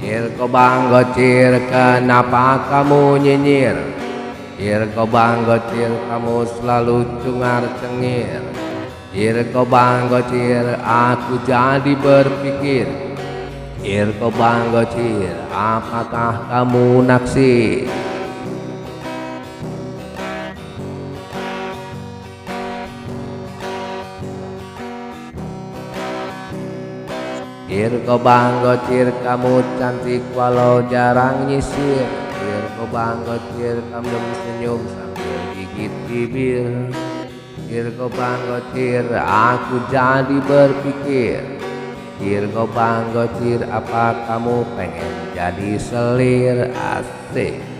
Irkobang gocir, kenapa kamu nyinyir? Irkobang gocir, kamu selalu cengar cengir. Irkobang gocir, aku jadi berpikir. Irkobang gocir, apakah kamu naksir? Irkobang gocir, kamu cantik walau jarang nyisir. Irkobang gocir, kamu senyum sambil gigit bibir. Irkobang gocir, aku jadi berpikir. Irkobang gocir, apa kamu pengen jadi selir? Asik.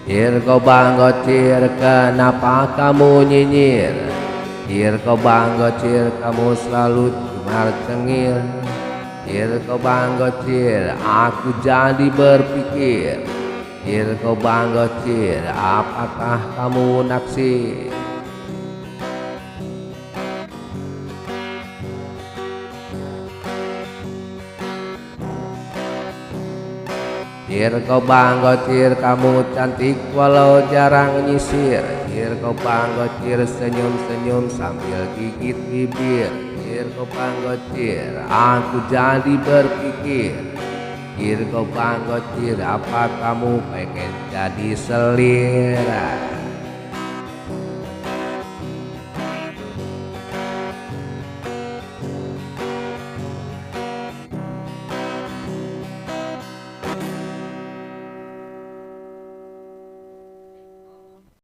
Irkobang gocir, kenapa kamu nyinyir? Irkobang gocir, kamu selalu cengar cengir. Irkobang gocir, aku jadi berpikir. Irkobang gocir, apakah kamu naksir? Irkobang gocir, kamu cantik walau jarang nyisir. Irkobang gocir, senyum-senyum sambil gigit bibir. Irkobang gocir, aku jadi berpikir. Irkobang gocir, apa kamu pengen jadi selir?